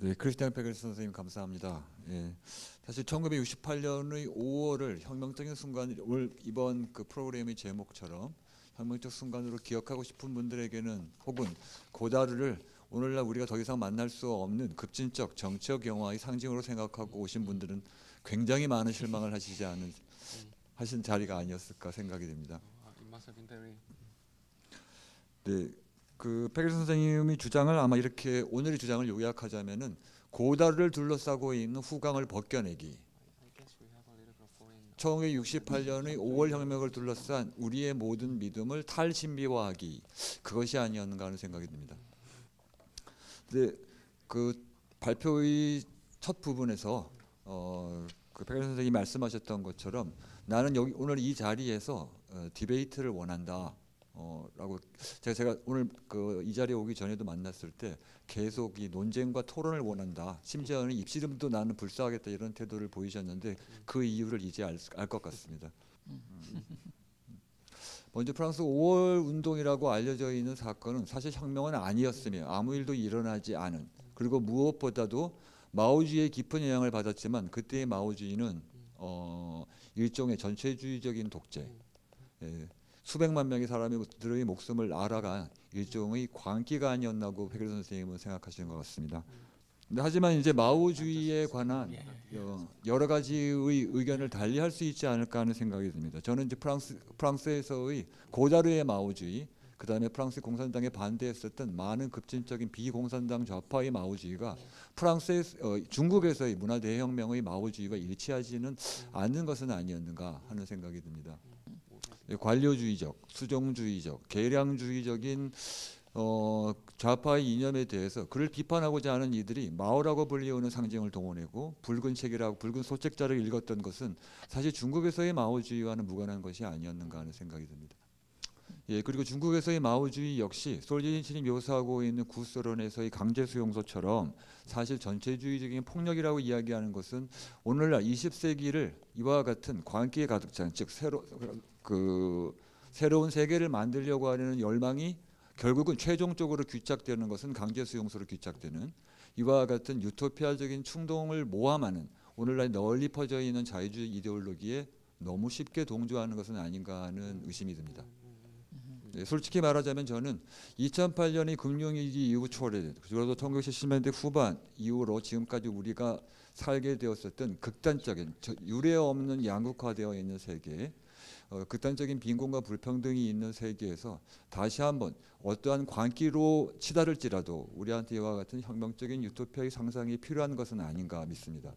네, 크리스티안 페겔 선생님 감사합니다. 예, 사실 1968년의 5월을 혁명적인 순간, 오늘 이번 그 프로그램의 제목처럼 혁명적 순간으로 기억하고 싶은 분들에게는, 혹은 고다르를 오늘날 우리가 더 이상 만날 수 없는 급진적 정치적 영화의 상징으로 생각하고 오신 분들은 굉장히 많은 실망을 하신 자리가 아니었을까 생각이 됩니다. It must have been very. 네, 그 페겔 선생님의 주장을 아마 이렇게 오늘의 주장을 요약하자면은 고다르를 둘러싸고 있는 후광을 벗겨내기. I guess we have a little bit of foreign. 1968년의 5월 혁명을 둘러싼 우리의 모든 믿음을 탈신비화하기, 그것이 아니었는가 하는 생각이 듭니다. 근데 그 발표의 첫 부분에서 그 페겔 선생님이 말씀하셨던 것처럼 나는 여기 오늘 이 자리에서 디베이트를 원한다. 라고 제가 오늘 이 자리에 오기 전에도 만났을 때 계속 이 논쟁과 토론을 원한다. 심지어는 입시름도 나는 불사하겠다 이런 태도를 보이셨는데 그 이유를 이제 알 것 같습니다. 먼저 프랑스 5월 운동이라고 알려져 있는 사건은 사실 혁명은 아니었으며 아무 일도 일어나지 않은, 그리고 무엇보다도 마오주의의 깊은 영향을 받았지만 그때의 마오주의는 일종의 전체주의적인 독재, 수백만 명의 사람들의 목숨을 앓아간 일종의 광기가 아니었나고 페겔 선생님은 생각하시는 것 같습니다. 근데 하지만 이제 마오주의에 관한 여러 가지의 의견을 달리할 수 있지 않을까 하는 생각이 듭니다. 저는 이제 프랑스에서의 고다르의 마오주의, 그 다음에 프랑스 공산당에 반대했었던 많은 급진적인 비공산당 좌파의 마오주의가 중국에서의 문화 대혁명의 마오주의와 일치하지는 않는 것은 아니었는가 하는 생각이 듭니다. 관료주의적, 수종주의적, 계량주의적인 좌파의 이념에 대해서 그를 비판하고자 하는 이들이 마오라고 불리우는 상징을 동원하고 붉은 책이라고 붉은 소책자를 읽었던 것은 사실 중국에서의 마오주의와는 무관한 것이 아니었는가 하는 생각이 듭니다. 예, 그리고 중국에서의 마오주의 역시 솔제니친이 묘사하고 있는 구소론에서의 강제수용소처럼 사실 전체주의적인 폭력이라고 이야기하는 것은 오늘날 20세기를 이와 같은 광기에 가득 찬, 즉 새로운 세계를 만들려고 하는 열망이 결국은 최종적으로 귀착되는 것은 강제수용소로 귀착되는 이와 같은 유토피아적인 충동을 모함하는 오늘날 널리 퍼져 있는 자유주의 이데올로기에 너무 쉽게 동조하는 것은 아닌가 하는 의심이 듭니다. 네, 솔직히 말하자면 저는 2008년의 금융위기 이후 초래, 그리고 1970년대 후반 이후로 지금까지 우리가 살게 되었었던 극단적인 유례 없는 양극화되어 있는 세계, 극단적인 빈곤과 불평등이 있는 세계에서 다시 한번 어떠한 광기로 치달을지라도 우리한테 이와 같은 혁명적인 유토피아의 상상이 필요한 것은 아닌가 믿습니다.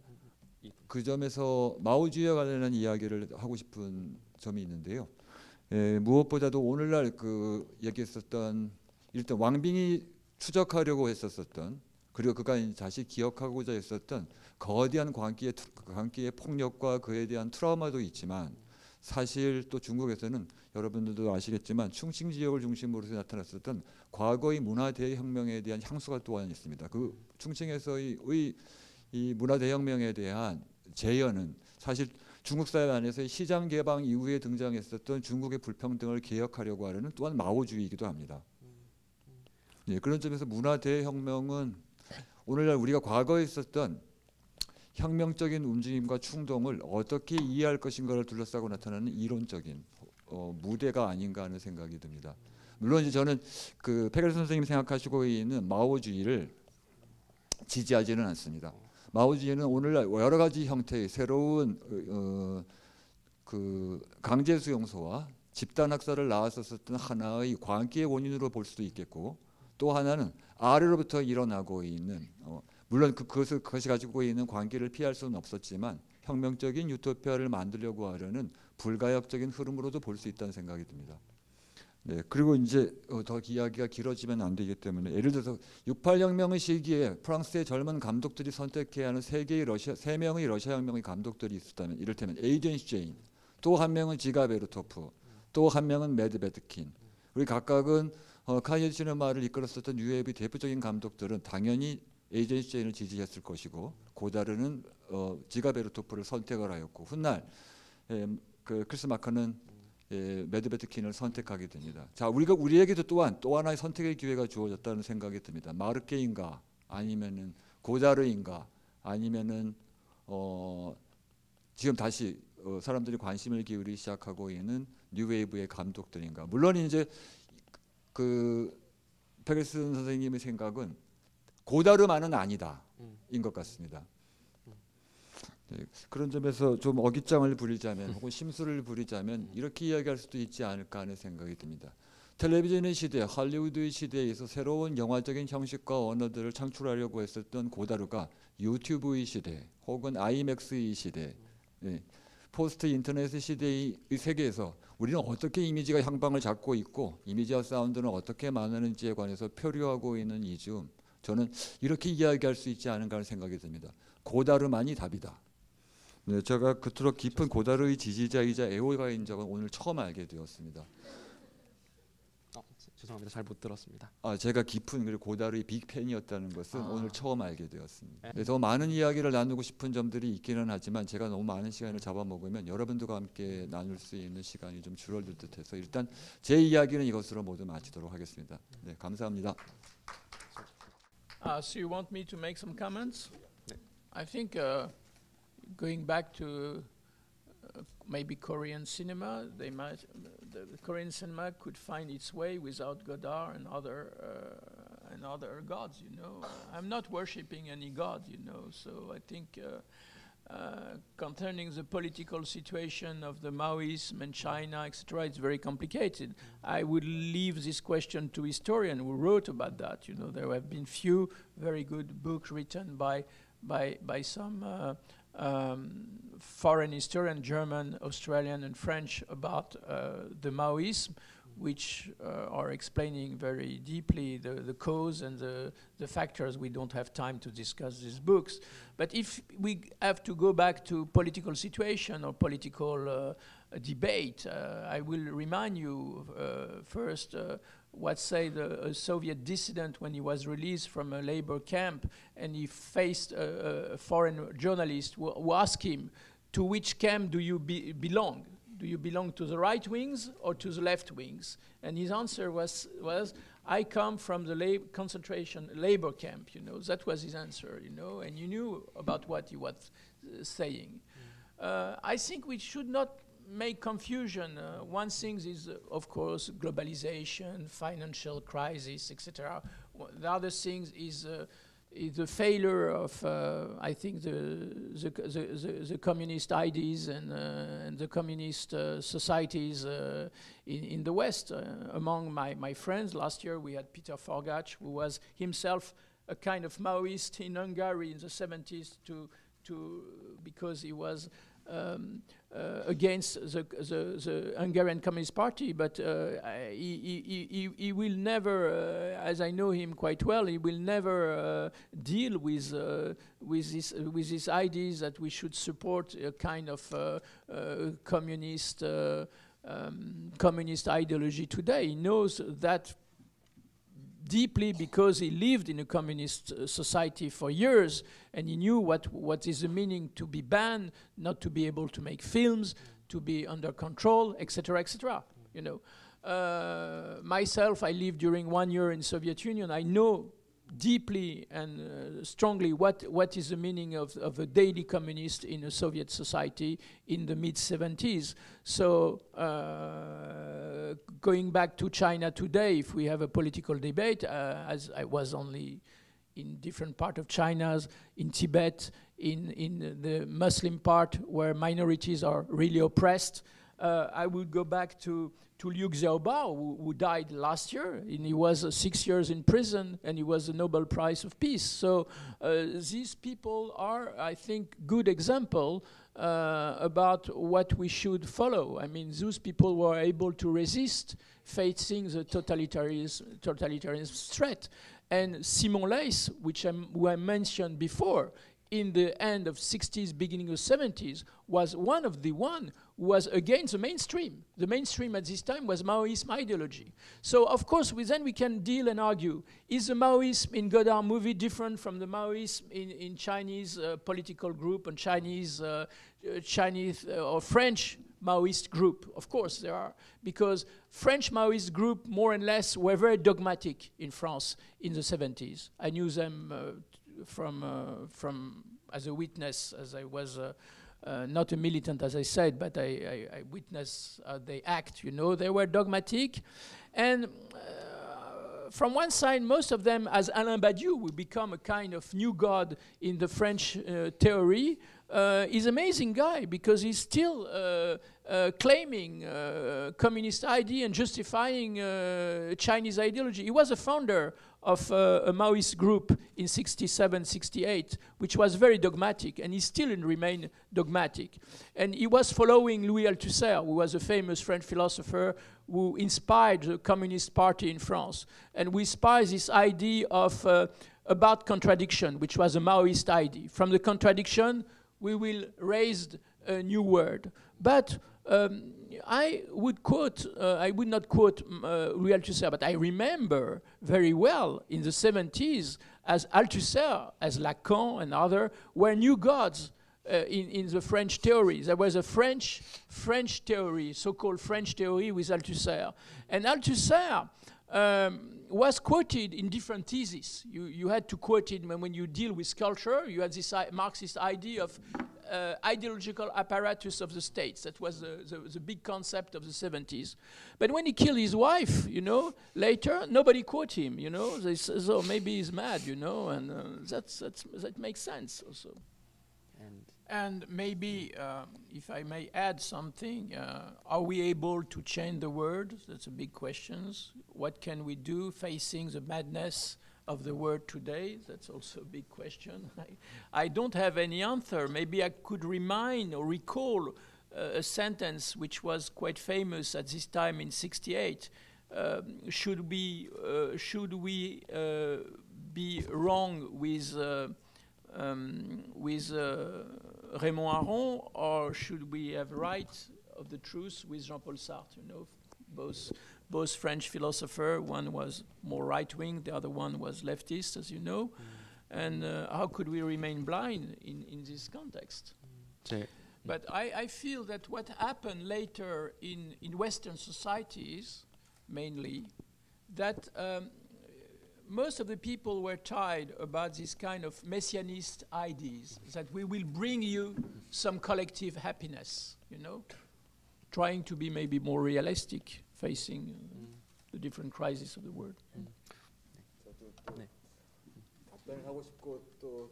그 점에서 마오주의와 관련한 이야기를 하고 싶은 점이 있는데요. 무엇보다도 오늘날 얘기했었던 일단 왕빙이 추적하려고 했었던, 그리고 그가 다시 기억하고자 했었던 거대한 광기의 폭력과 그에 대한 트라우마도 있지만 사실 또 중국에서는 여러분들도 아시겠지만 충칭 지역을 중심으로 나타났었던 과거의 문화 대혁명에 대한 향수가 또한 있습니다. 그 충칭에서의 이 문화 대혁명에 대한 재현은 사실 중국 사회 안에서의 시장 개방 이후에 등장했었던 중국의 불평등을 개혁하려고 하려는 또한 마오주의이기도 합니다. 예, 그런 점에서 문화 대혁명은 오늘날 우리가 과거에 있었던 혁명적인 움직임과 충동을 어떻게 이해할 것인가를 둘러싸고 나타나는 이론적인 무대가 아닌가 하는 생각이 듭니다. 물론 이제 저는 그 페겔 선생님이 생각하시고 있는 마오주의를 지지하지는 않습니다. 마오주의는 오늘날 여러 가지 형태의 새로운 강제수용소와 집단학살을 낳았었던 하나의 광기의 원인으로 볼 수도 있겠고, 또 하나는 아래로부터 일어나고 있는 물론 그것이 가지고 있는 광기를 피할 수는 없었지만 혁명적인 유토피아를 만들려고 하려는 불가역적인 흐름으로도 볼 수 있다는 생각이 듭니다. 네, 그리고 이제 더 이야기가 길어지면 안 되기 때문에 예를 들어서 68혁명의 시기에 프랑스의 젊은 감독들이 선택해야 하는 세 명의 러시아 혁명의 감독들이 있었다면, 이를테면 에이젠 슈제인, 또 한 명은 지가 베르토프, 또 한 명은 메드베드킨. 우리 각각은 카이에 시네마를 이끌었었던 유럽의 대표적인 감독들은 당연히 에이젠 슈제인을 지지했을 것이고, 고다르는 지가 베르토프를 선택을 하였고, 훗날 크리스 마커는 메드베드킨을 선택하게 됩니다. 자, 우리에게도 또한 또 하나의 선택의 기회가 주어졌다는 생각이 듭니다. 마르케인가 아니면은 고다르인가 아니면은 지금 다시 사람들이 관심을 기울이기 시작하고 있는 뉴웨이브의 감독들인가. 물론 이제 그 페게슨 선생님의 생각은 고다르만은 아니다인 것 같습니다. 네, 그런 점에서 좀 어깃장을 부리자면 혹은 심술을 부리자면 이렇게 이야기할 수도 있지 않을까 하는 생각이 듭니다. 텔레비전의 시대, 할리우드의 시대에서 새로운 영화적인 형식과 언어들을 창출하려고 했었던 고다르가 유튜브의 시대 혹은 아이맥스의 시대, 포스트 인터넷의 시대의 세계에서 우리는 어떻게 이미지가 향방을 잡고 있고 이미지와 사운드는 어떻게 만나는지에 관해서 표류하고 있는 이 즈음 저는 이렇게 이야기할 수 있지 않은가 하는 생각이 듭니다. 고다르만이 답이다. 네, 제가 그토록 깊은 고다르의 지지자이자 애호가인 적은 오늘 처음 알게 되었습니다. 죄송합니다. 잘 못 들었습니다. 제가 깊은 그리고 고다르의 빅팬이었다는 것은 오늘 처음 알게 되었습니다. 네, 더 많은 이야기를 나누고 싶은 점들이 있기는 하지만 제가 너무 많은 시간을 잡아먹으면 여러분들과 함께 나눌 수 있는 시간이 좀 줄어들 듯해서 일단 제 이야기는 이것으로 모두 마치도록 하겠습니다. 네, 감사합니다. So you want me to make some comments? 네. I think going back to maybe Korean cinema, they might the Korean cinema could find its way without Godard and other gods. You know, I'm not worshiping any god. You know, so I think concerning the political situation of the Maoism and China, etc., it's very complicated. I would leave this question to historians who wrote about that. You know, there have been few very good books written by some foreign historian, German, Australian, and French, about the Maoism, which are explaining very deeply the cause and the factors. We don't have time to discuss these books. But if we have to go back to political situation or political debate, I will remind you first what said a Soviet dissident when he was released from a labor camp and he faced a foreign journalist who asked him, to which camp do you belong? Do you belong to the right wings or to the left wings? And his answer was I come from the concentration labor camp, you know. That was his answer, you know, and you knew about what he was saying. I think we should not make confusion. One thing is, of course, globalization, financial crisis, etc. The other thing is the failure of, I think, the communist ideas and the communist societies in the West. Among my friends, last year we had Peter Forgách, who was himself a kind of Maoist in Hungary in the 70s because he was against the Hungarian Communist Party, but he will never, as I know him quite well, he will never deal with these ideas that we should support a kind of communist ideology today. He knows that deeply because he lived in a communist society for years, and he knew what is the meaning to be banned, not to be able to make films, to be under control, etc., etc. You know, myself, I lived during 1 year in Soviet Union. I know deeply and strongly what is the meaning of a daily communist in a Soviet society in the mid-70s. So going back to China today, if we have a political debate, as I was only in different part of China, in Tibet, in the Muslim part where minorities are really oppressed, I would go back to Liu Xiaobo, who died last year, and he was 6 years in prison, and he was the Nobel Prize of Peace. So these people are, I think, good example about what we should follow. I mean, those people were able to resist facing the totalitarian threat. And Simon Leys, who I mentioned before, in the end of 60s, beginning of 70s, was one of the one who was against the mainstream. The mainstream at this time was Maoism ideology. So, of course, then we can deal and argue, is the Maoism in Godard movie different from the Maoism in Chinese political group and Chinese or French Maoist group? Of course there are, because French Maoist group more or less were very dogmatic in France in the 70s. I knew them from as a witness, as I was not a militant, as I said, but I witnessed they act. You know, they were dogmatic, and from one side, most of them, as Alain Badiou, will become a kind of new god in the French theory. He's an amazing guy because he's still claiming communist idea and justifying Chinese ideology. He was a founder of a Maoist group in 67, 68, which was very dogmatic, and he still remained dogmatic. And he was following Louis Althusser, who was a famous French philosopher who inspired the Communist Party in France. And we inspired this idea of about contradiction, which was a Maoist idea. From the contradiction, we will raise a new word. But I would not quote Louis Althusser, but I remember very well in the 70s as Althusser, as Lacan and others, were new gods in the French theory. There was a French theory, so-called French theory with Althusser. And Althusser was quoted in different theses. You had to quote it when you deal with culture. You had this Marxist idea of ideological apparatus of the states. That was the big concept of the 70s. But when he killed his wife, you know, later, nobody quote him, you know. They say, so maybe he's mad, you know, and that makes sense also. And maybe, if I may add something, are we able to change the world? That's a big question. What can we do facing the madness of the word today? That's also a big question. I don't have any answer. Maybe I could remind or recall a sentence which was quite famous at this time in '68. Should we be wrong with Raymond Aron, or should we have right of the truth with Jean-Paul Sartre? You know, both French philosophers. One was more right-wing, the other one was leftist, as you know. And how could we remain blind in this context? But I feel that what happened later in Western societies, mainly, that most of the people were tired about this kind of messianist ideas, that we will bring you some collective happiness, you know, trying to be maybe more realistic, facing the different crises of the world. 답변하고 싶고 또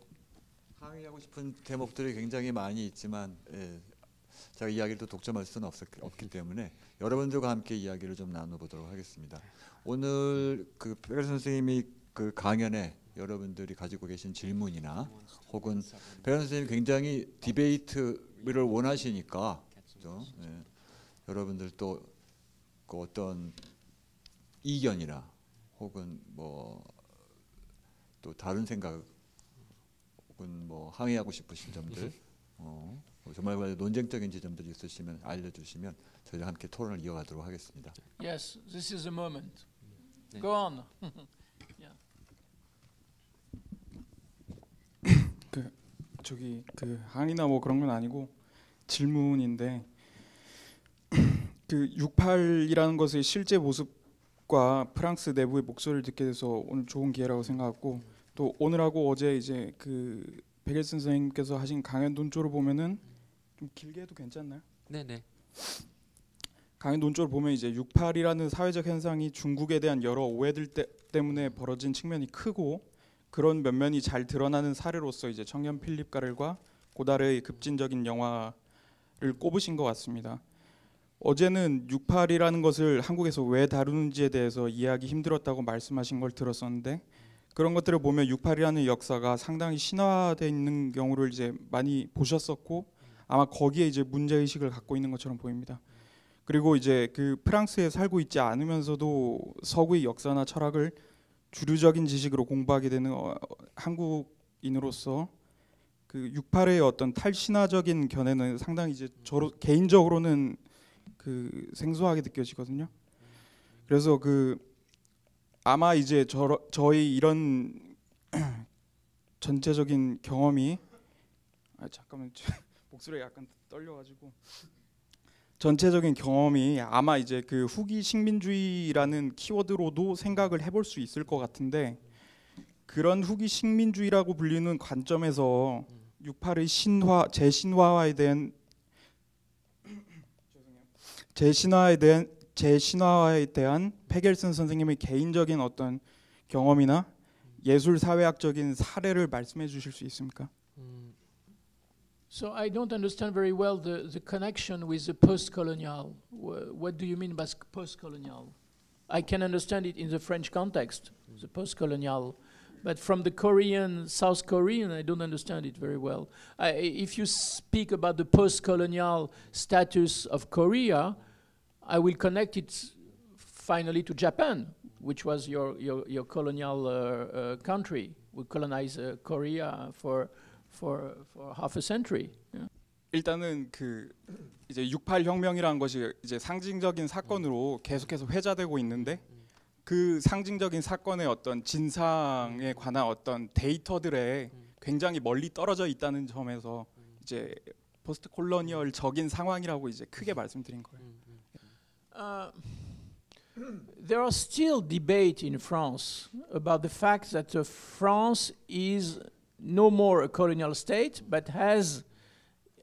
항의하고 싶은 대목들이 굉장히 많이 있지만 제가 이야기를 또 독점할 수는 없기 때문에 여러분들과 함께 이야기를 좀 나눠보도록 하겠습니다. 오늘 그 백열 선생님이 그 강연에 여러분들이 가지고 계신 질문이나 혹은 백열 선생님이 굉장히 디베이트를 원하시니까 그렇죠? 여러분들 또 그 어떤 이견이나 혹은 뭐 또 다른 생각 혹은 뭐 항의하고 싶으신 점들 정말 논쟁적인 지점들이 있으시면 알려주시면 저희와 함께 토론을 이어가도록 하겠습니다. Yes, this is the moment. Go on. 그 항의나 뭐 그런 건 아니고 질문인데 그 68이라는 것의 실제 모습과 프랑스 내부의 목소리를 듣게 돼서 오늘 좋은 기회라고 생각하고 또 오늘하고 어제 이제 그 백열 선생님께서 하신 강연 논조를 보면은 좀 길게 해도 괜찮나요? 네네. 강연 논조를 보면 이제 68이라는 사회적 현상이 중국에 대한 여러 오해들 때문에 벌어진 측면이 크고 그런 면면이 잘 드러나는 사례로서 이제 청년 필립 가렐과 고다르의 급진적인 영화를 꼽으신 것 같습니다. 어제는 68이라는 것을 한국에서 왜 다루는지에 대해서 이해하기 힘들었다고 말씀하신 걸 들었었는데 그런 것들을 보면 68이라는 역사가 상당히 신화되어 있는 경우를 이제 많이 보셨었고 아마 거기에 이제 문제 의식을 갖고 있는 것처럼 보입니다. 그리고 이제 그 프랑스에 살고 있지 않으면서도 서구의 역사나 철학을 주류적인 지식으로 공부하게 되는 한국인으로서 그 68의 어떤 탈신화적인 견해는 상당히 이제 개인적으로는 그 생소하게 느껴지거든요. 그래서 그 아마 이제 저희 이런 전체적인 경험이 잠깐만 목소리가 약간 떨려가지고 전체적인 경험이 아마 이제 그 후기 식민주의라는 키워드로도 생각을 해볼 수 있을 것 같은데 그런 후기 식민주의라고 불리는 관점에서 68의 재신화에 대한 패겔슨 선생님의 개인적인 어떤 경험이나 예술 사회학적인 사례를 말씀해 주실 수 있습니까? So I don't understand very well the connection with the post-colonial. What do you mean by post-colonial? I can understand it in the French context, the post-colonial, but from the Korean, South Korean, I don't understand it very well. If you speak about the post-colonial status of Korea, I will connect it finally to Japan, which was your colonial country. We colonized Korea for half a century. Yeah. 일단은 그 이제 68 혁명이라는 것이 이제 상징적인 사건으로 계속해서 회자되고 있는데 그 상징적인 사건의 어떤 진상에 관한 어떤 데이터들에 굉장히 멀리 떨어져 있다는 점에서 이제 포스트 콜로니얼적인 상황이라고 이제 크게 말씀드린 거예요. There are still debate in France about the fact that France is no more a colonial state, but has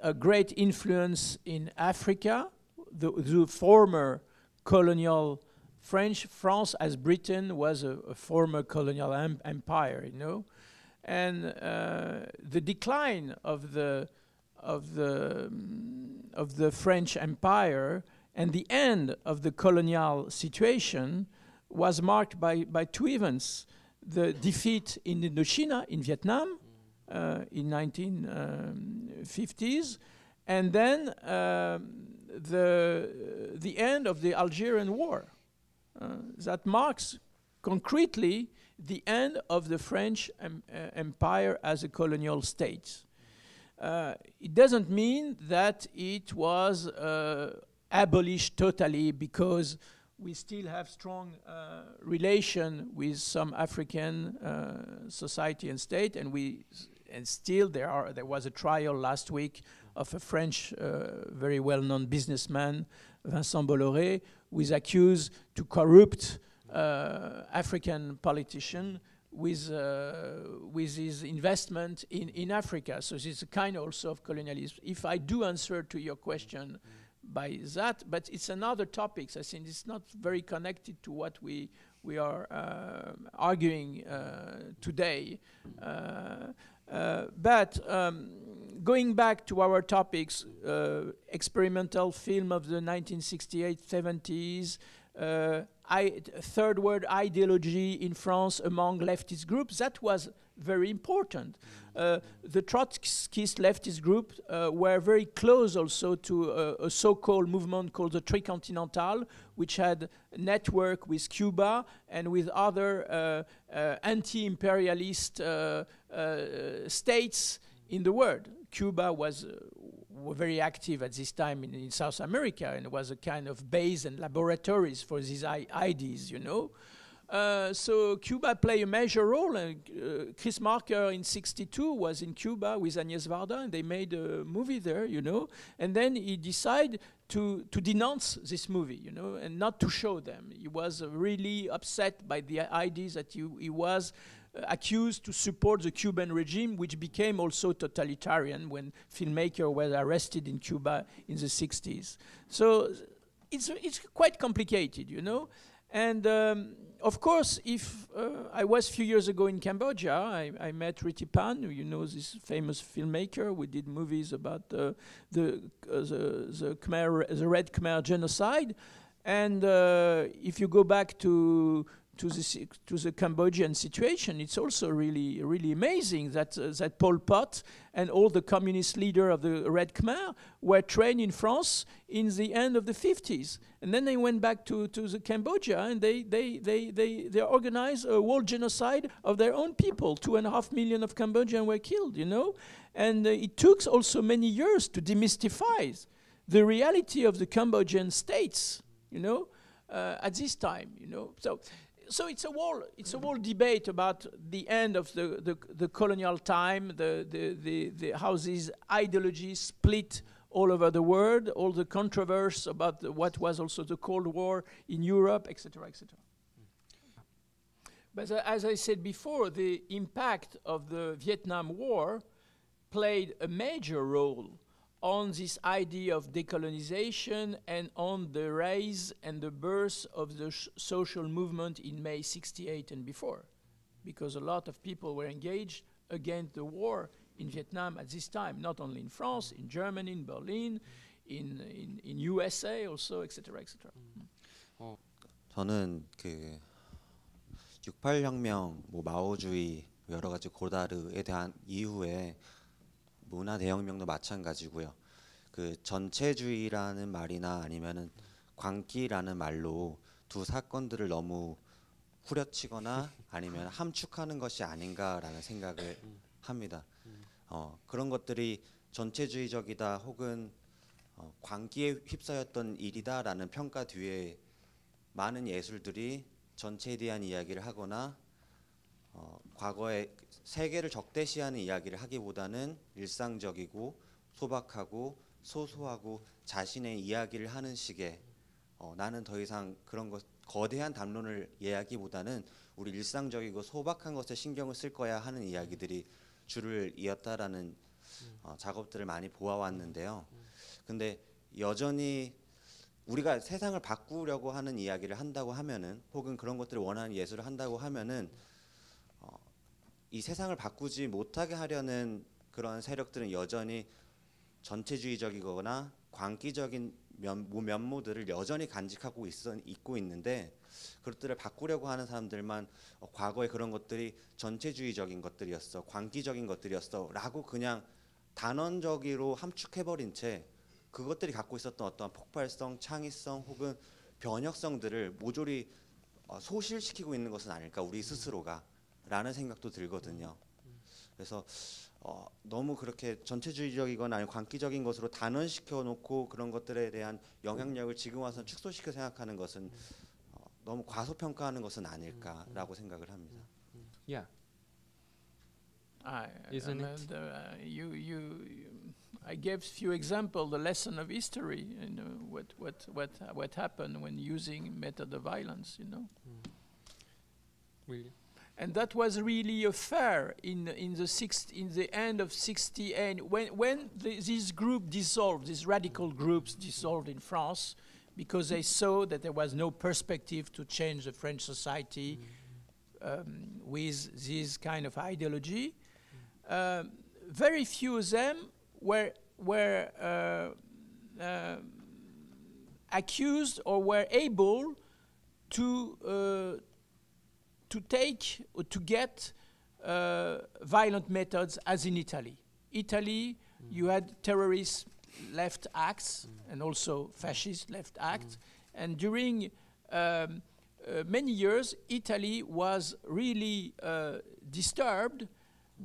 a great influence in Africa. The former colonial France as Britain was a former colonial empire, you know, and the decline of the French Empire and the end of the colonial situation was marked by two events: the defeat in Indochina, in Vietnam, in 1950s, and then the end of the Algerian War. That marks concretely the end of the French Empire as a colonial state. It doesn't mean that it was abolished totally, because we still have strong relation with some African society and state, and still there was a trial last week of a French very well-known businessman, Vincent Bolloré, who is accused to corrupt African politician with his investment in Africa. So this is a kind also of colonialism. If I do answer to your question by that, but it's another topic. I think it's not very connected to what we are arguing today. But going back to our topics, experimental film of the 1968-70s, third world ideology in France among leftist groups, that was very important. The Trotskyist leftist group were very close also to a so-called movement called the Tricontinental, which had a network with Cuba and with other anti-imperialist states in the world. Cuba was very active at this time in South America, and was a kind of base and laboratories for these ideas, you know. So Cuba played a major role, and Chris Marker in '62 was in Cuba with Agnès Varda, and they made a movie there, you know. And then he decided to denounce this movie, you know, and not to show them. He was really upset by the ideas that he was accused to support the Cuban regime, which became also totalitarian when filmmakers were arrested in Cuba in the '60s. So it's quite complicated, you know. And of course, if I was a few years ago in Cambodia, I met Riti Pan, you know, this famous filmmaker. We did movies about the Red Khmer genocide. And if you go back to the Cambodian situation, it's also really amazing that that Pol Pot and all the communist leaders of the Red Khmer were trained in France in the end of the 50s, and then they went back to the Cambodia, and they organized a whole genocide of their own people. 2.5 million of Cambodians were killed, you know, and it took also many years to demystify the reality of the Cambodian states, you know, at this time, you know. So it's a whole debate about the end of the colonial time, the how these ideologies split all over the world, all the controversy about what was also the Cold War in Europe, etc., etc. But as I said before, the impact of the Vietnam War played a major role on this idea of decolonization and on the rise and the birth of the social movement in May '68 and before, because a lot of people were engaged against the war in Vietnam at this time, not only in France, in Germany, in Berlin, in USA also, etc., etc. 저는 그 68 혁명, 뭐 마오주의 여러 가지 고다르에 대한 이후에 문화 대혁명도 마찬가지고요. 그 전체주의라는 말이나 아니면은 광기라는 말로 두 사건들을 너무 후려치거나 아니면 함축하는 것이 아닌가라는 생각을 합니다. 그런 것들이 전체주의적이다 혹은 광기에 휩싸였던 일이다라는 평가 뒤에 많은 예술들이 전체에 대한 이야기를 하거나 과거의 세계를 적대시하는 이야기를 하기보다는 일상적이고 소박하고 소소하고 자신의 이야기를 하는 식의 나는 더 이상 그런 것 거대한 담론을 이야기보다는 우리 일상적이고 소박한 것에 신경을 쓸 거야 하는 이야기들이 줄을 이었다라는 작업들을 많이 보아왔는데요. 근데 여전히 우리가 세상을 바꾸려고 하는 이야기를 한다고 하면은 혹은 그런 것들을 원하는 예술을 한다고 하면은 이 세상을 바꾸지 못하게 하려는 그런 세력들은 여전히 전체주의적이거나 광기적인 면모들을 여전히 간직하고 있고 있는데 그것들을 바꾸려고 하는 사람들만 과거에 그런 것들이 전체주의적인 것들이었어, 광기적인 것들이었어 라고 그냥 단언적으로 함축해버린 채 그것들이 갖고 있었던 어떤 폭발성, 창의성 혹은 변혁성들을 모조리 소실시키고 있는 것은 아닐까 우리 스스로가 라는 생각도 들거든요. 그래서 너무 그렇게 전체주의적이거나 아니면 광기적인 것으로 단언시켜 놓고 그런 것들에 대한 영향력을 지금 와서 축소시켜 생각하는 것은 너무 과소평가하는 것은 아닐까라고 생각을 합니다. Yeah. Isn't it? I gave few examples, the lesson of history, you know, what happened when using method of violence, you know. Will you? And that was really a fair in the end of '68 when this group dissolved, these radical groups dissolved in France because they saw that there was no perspective to change the French society with this kind of ideology. Very few of them were accused or were able to take or to get violent methods as in Italy. Italy, you had terrorist left acts and also fascist left acts. And during many years, Italy was really disturbed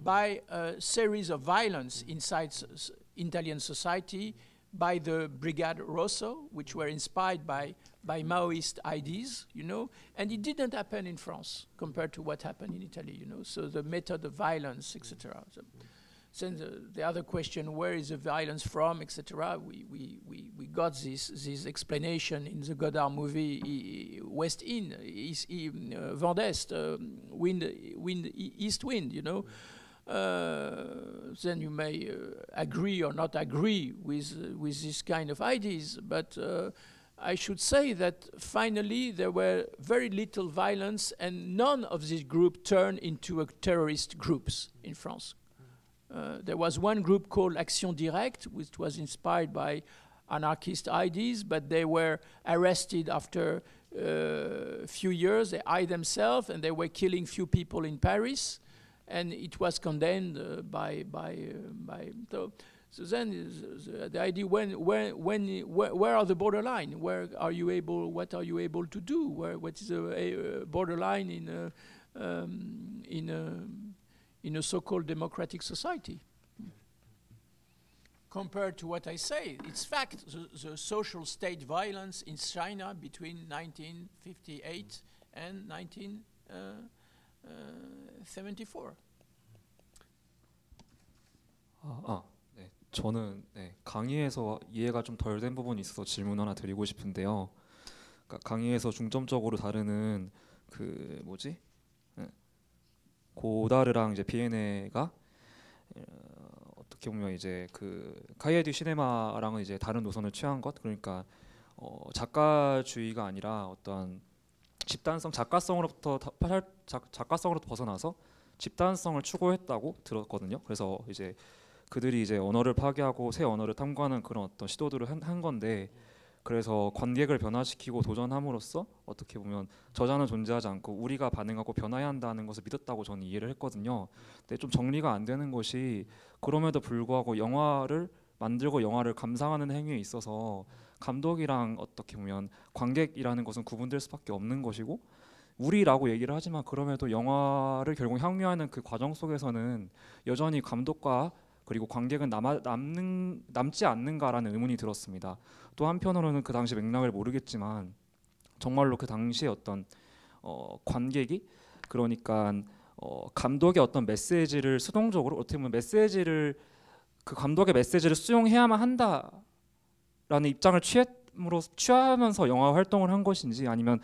by a series of violence inside Italian society by the Brigade Rosso, which were inspired by Maoist ideas, you know, and it didn't happen in France compared to what happened in Italy, you know, so the method of violence, etc. So the other question, where is the violence from, etc., we got this explanation in the Godard movie, West End, Vent d'Est, East Wind, you know. Then you may agree or not agree with this kind of ideas, but I should say that finally there were very little violence and none of this group turned into terrorist groups in France. There was one group called Action Directe, which was inspired by anarchist ideas, but they were arrested after a few years. They hid themselves and they were killing few people in Paris. And it was condemned so then the idea where are the borderline? Where are you able? What are you able to do? What is a borderline in a so-called democratic society? Compared to what I say, it's fact. The social state violence in China between 1958 and 1974. 네. 저는 강의에서 이해가 좀 덜 된 부분이 있어서 질문 하나 드리고 싶은데요. 그러니까 강의에서 중점적으로 다루는 그 고다르랑 이제 비에네가 어떻게 보면 이제 그 카이에 듀 시네마랑은 이제 다른 노선을 취한 것, 그러니까 작가주의가 아니라 어떤 집단성, 작가성으로부터 벗어나서 집단성을 추구했다고 들었거든요. 그래서 이제 그들이 이제 언어를 파괴하고 새 언어를 탐구하는 그런 어떤 시도들을 한 건데, 그래서 관객을 변화시키고 도전함으로써 어떻게 보면 저자는 존재하지 않고 우리가 반응하고 변화해야 한다는 것을 믿었다고 저는 이해를 했거든요. 근데 좀 정리가 안 되는 것이, 그럼에도 불구하고 영화를 만들고 영화를 감상하는 행위에 있어서 감독이랑 어떻게 보면 관객이라는 것은 구분될 수밖에 없는 것이고, 우리라고 얘기를 하지만 그럼에도 영화를 결국 향유하는 그 과정 속에서는 여전히 감독과 그리고 관객은 남지 않는가라는 의문이 들었습니다. 또 한편으로는 그 당시 맥락을 모르겠지만 정말로 그 당시에 어떤 관객이, 그러니까 감독의 어떤 메시지를 수동적으로 어떻게 보면 그 감독의 메시지를 수용해야만 한다라는 입장을 취하면서 영화 활동을 한 것인지, 아니면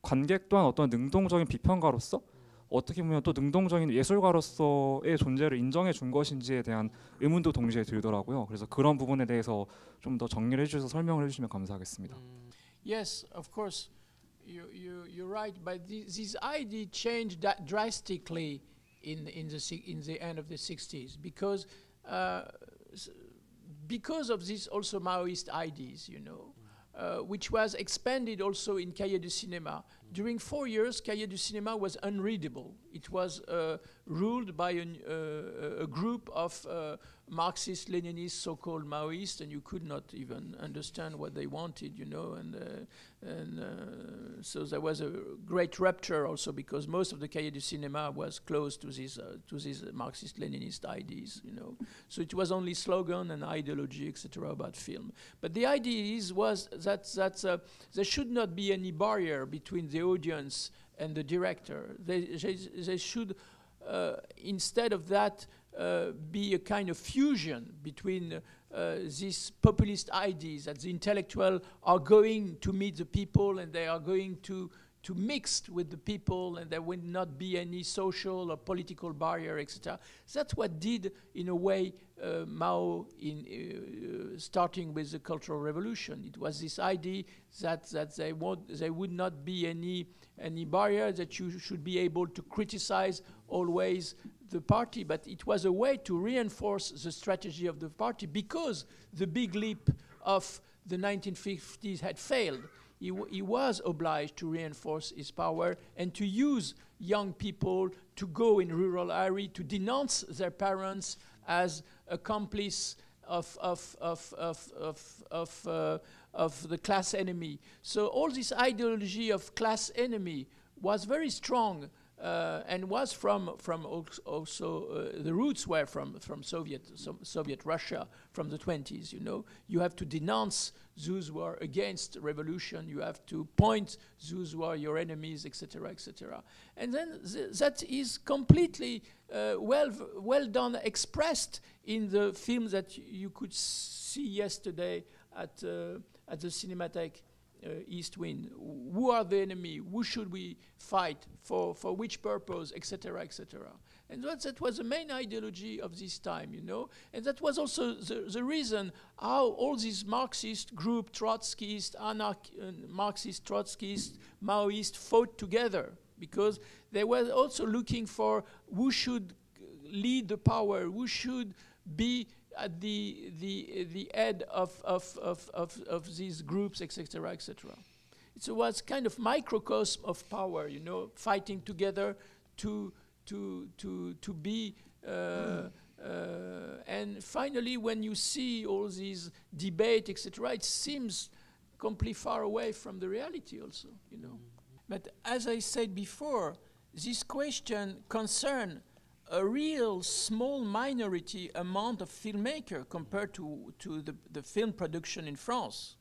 관객 또한 어떤 능동적인 비평가로서 어떻게 보면 또 능동적인 예술가로서의 존재를 인정해 준 것인지에 대한 의문도 동시에 들더라고요. 그래서 그런 부분에 대해서 좀 더 정리를 해주셔서 설명을 해주시면 감사하겠습니다. Yes, of course, you're right. But this idea changed drastically in the end of the 60s because of these also Maoist ideas, you know, which was expanded also in Cahiers du Cinéma. During 4 years, Cahiers du Cinéma was unreadable. It was ruled by a group of Marxist, Leninist, so-called Maoists, and you could not even understand what they wanted, you know. And so there was a great rupture also because most of the Cahiers du Cinéma was close to these Marxist, Leninist ideas, you know. So it was only slogan and ideology, etc., about film. But the idea was that there should not be any barrier between the audience and the director. They should, instead of that, be a kind of fusion between these populist ideas that the intellectual are going to meet the people and they are going to mix with the people and there will not be any social or political barrier, etc. That's what did, in a way, Mao starting with the Cultural Revolution. It was this idea that there would not be any barrier, that you should be able to criticize always the party, but it was a way to reinforce the strategy of the party because the big leap of the 1950s had failed. He was obliged to reinforce his power and to use young people to go in rural area to denounce their parents as accomplices of the class enemy. So all this ideology of class enemy was very strong and was from also the roots were from Soviet Russia from the 20s. You know, you have to denounce those who are against revolution. You have to point those who are your enemies, etc., etc. And then that is completely well done, expressed in the film that you could see yesterday at the Cinematheque. East Wing. Who are the enemy? Who should we fight for which purpose, etc., etc. And that was the main ideology of this time, you know. And that was also the reason how all these Marxist group, Trotskyist, Marxist, Trotskyist, Maoist fought together because they were also looking for who should lead the power, who should be at the head of these groups, etc., etc. It was kind of microcosm of power, you know, fighting together to be. And finally, when you see all these debate, etc., it seems completely far away from the reality, also, you know. But as I said before, this question concerns a real small minority amount of filmmakers compared to the film production in France.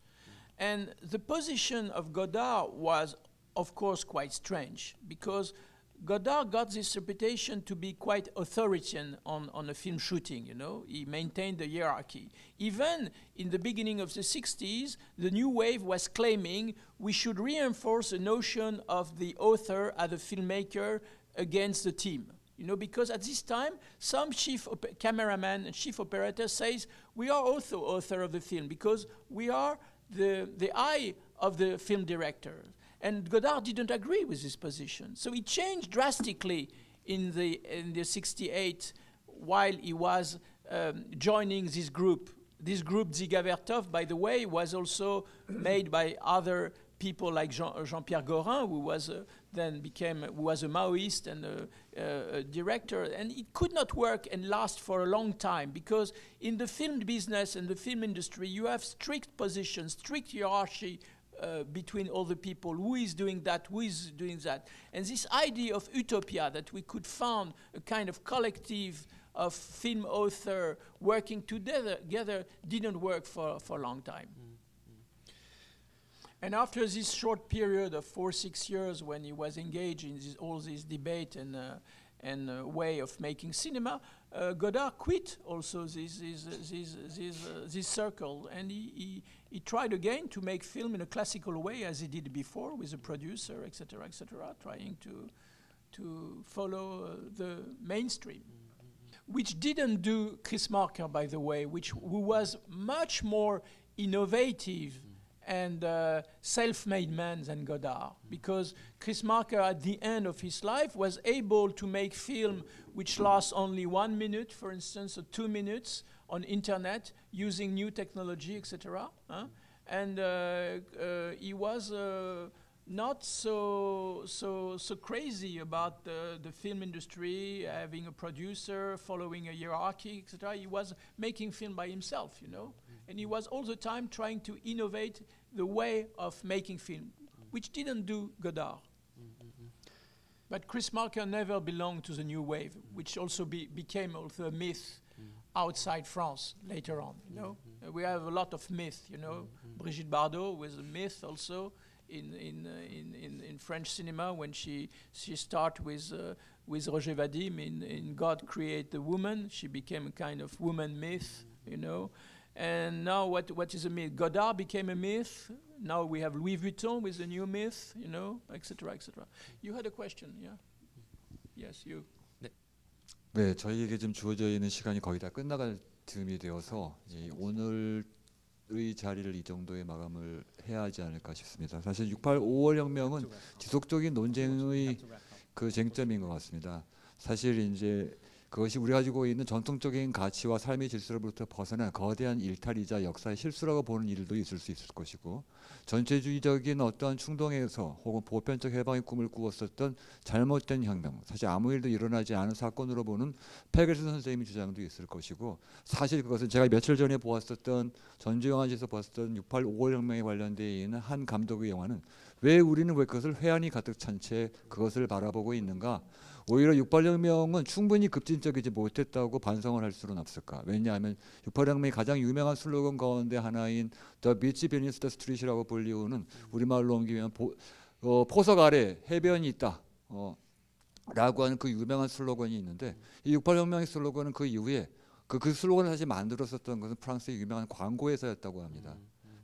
And the position of Godard was, of course, quite strange because Godard got this reputation to be quite authoritarian on a film shooting, you know. He maintained the hierarchy. Even in the beginning of the 60s, the New Wave was claiming we should reinforce the notion of the author as a filmmaker against the team. You know, because at this time, some cameraman and chief operator says, we are also author of the film because we are the eye of the film director. And Godard didn't agree with this position. So he changed drastically in the 68 while he was joining this group. This group, Dziga Vertov, by the way, was also made by other people like Jean-Pierre Gorin, who was who was a Maoist and a director, and it could not work and last for a long time because in the film business and the film industry, you have strict positions, strict hierarchy between all the people. Who is doing that? Who is doing that? And this idea of utopia that we could found a kind of collective of film author working together didn't work for a long time. And after this short period of 4-6 years when he was engaged in all this debate and way of making cinema, Godard quit also this circle, and he tried again to make film in a classical way as he did before with a producer, etc., trying to follow the mainstream. Which didn't do Chris Marker, by the way, who was much more innovative and self-made man than Godard, because Chris Marker at the end of his life was able to make film which lasts only 1 minute, for instance, or 2 minutes on internet using new technology, etc. And he was not so crazy about the film industry, having a producer, following a hierarchy, etc. He was making film by himself, you know, and he was all the time trying to innovate the way of making film, which didn't do Godard. But Chris Marker never belonged to the new wave, which also became also a myth outside France later on, you know. We have a lot of myth, you know. Brigitte Bardot was a myth also in French cinema when she started with Roger Vadim in God Create the Woman. She became a kind of woman myth, you know. And now what is a myth? Godard became a myth. Now we have Louis Vuitton with a new myth, you know, etc., etc. You had a question, yeah? Yes, you. 네, 저희에게 지금 주어져 있는 시간이 거의 다 끝나갈 즈음이 되어서 이제 오늘의 자리를 이 정도에 마감을 해야 하지 않을까 싶습니다. 사실 6.8 5월 혁명은 지속적인 논쟁의 그 쟁점인 것 같습니다. 사실 이제 그것이 우리가 가지고 있는 전통적인 가치와 삶의 질서로부터 벗어난 거대한 일탈이자 역사의 실수라고 보는 일도 있을 수 있을 것이고, 전체주의적인 어떤 충동에서 혹은 보편적 해방의 꿈을 꾸었었던 잘못된 혁명, 사실 아무 일도 일어나지 않은 사건으로 보는 페게슨 선생님의 주장도 있을 것이고, 사실 그것은 제가 며칠 전에 보았었던 전주영화제에서 보았었던 6.8 5월 혁명에 관련되어 있는 한 감독의 영화는 왜 우리는 왜 그것을 회한이 가득 찬 채 그것을 바라보고 있는가, 오히려 6.8 혁명은 충분히 급진적이지 못했다고 반성을 할 수는 없을까. 왜냐하면 6.8 혁명의 가장 유명한 슬로건 가운데 하나인 The Beach Beneath the Street이라고 불리우는, 우리말로 옮기면 포석 아래 해변이 있다 라고 하는 그 유명한 슬로건이 있는데, 이 6.8 혁명의 슬로건은 그 이후에 그 슬로건을 사실 만들었었던 것은 프랑스의 유명한 광고회사였다고 합니다.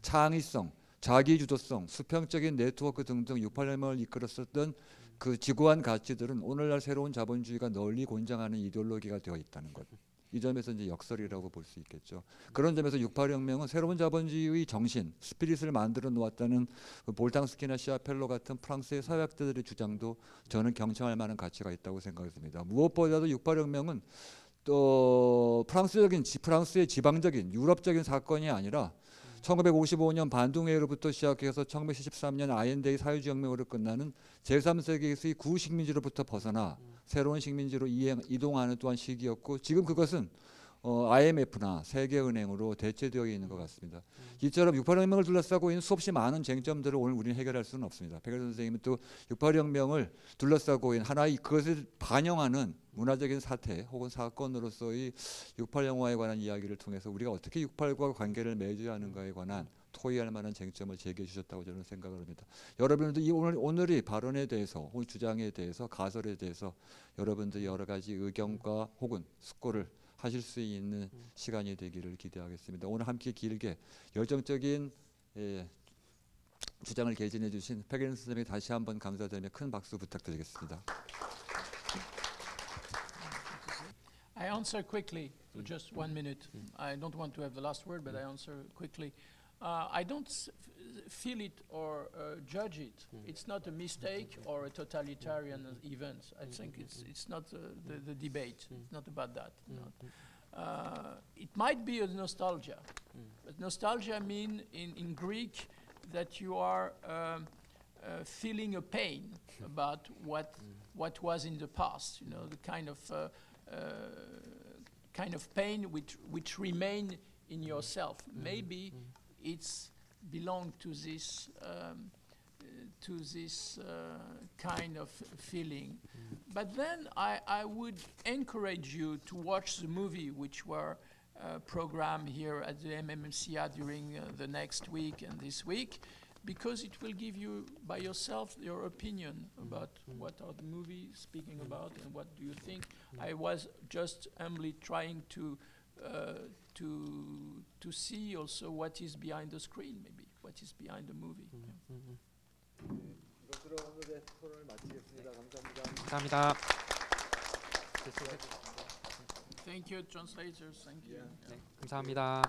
창의성, 자기주도성, 수평적인 네트워크 등등 6.8 혁명을 이끌었었던 그 지구한 가치들은 오늘날 새로운 자본주의가 널리 권장하는 이데올로기가 되어 있다는 것. 이 점에서 이제 역설이라고 볼 수 있겠죠. 그런 점에서 6.8 혁명은 새로운 자본주의의 정신, 스피릿을 만들어 놓았다는 볼탕스키나 시아펠로 같은 프랑스의 사회학자들의 주장도 저는 경청할 만한 가치가 있다고 생각했습니다. 무엇보다도 6.8 혁명은 또 프랑스의 지방적인 유럽적인 사건이 아니라 1955년 반둥회의로부터 시작해서 1973년 아옌데의 사회주의혁명으로 끝나는 제3세계에서의 구식민지로부터 벗어나 새로운 식민지로 이동하는 또한 시기였고, 지금 그것은 IMF나 세계은행으로 대체되어 있는 것 같습니다. 이처럼 6.8 혁명을 둘러싸고 있는 수없이 많은 쟁점들을 오늘 우리는 해결할 수는 없습니다. 백열 선생님은 또 6.8 혁명을 둘러싸고 있는 하나의 그것을 반영하는 문화적인 사태 혹은 사건으로서의 6.8 영화에 관한 이야기를 통해서 우리가 어떻게 6.8과 관계를 맺어야 하는가에 관한 토의할 만한 쟁점을 제기해 주셨다고 저는 생각을 합니다. 여러분들도 이 오늘의 발언에 대해서 혹은 주장에 대해서 가설에 대해서 여러분들 여러 가지 의견과 혹은 숙고를 하실 수 있는 시간이 되기를 기대하겠습니다. 오늘 함께 길게 열정적인 주장을 개진해 주신 백예린 선생님에게 다시 한번 감사드리며 큰 박수 부탁드리겠습니다. I answer quickly, so just 1 minute. I don't want to have the last word, but I answer quickly. I don't feel it or judge it. It's not a mistake or a totalitarian event. I think it's not the debate. It's not about that. It might be a nostalgia, but nostalgia means in Greek that you are feeling a pain about what was in the past. You know, the kind of pain which remain in yourself. Maybe it's belong to this kind of feeling. But then I would encourage you to watch the movie which were programmed here at the MMCA during the next week and this week, because it will give you by yourself your opinion about what are the movies speaking about and what do you think. I was just humbly trying to see also what is behind the screen, maybe what is behind the movie. 이것으로 오늘의 토론을 마치겠습니다. 감사합니다. 감사합니다. Thank you, translators. Thank you. 감사합니다.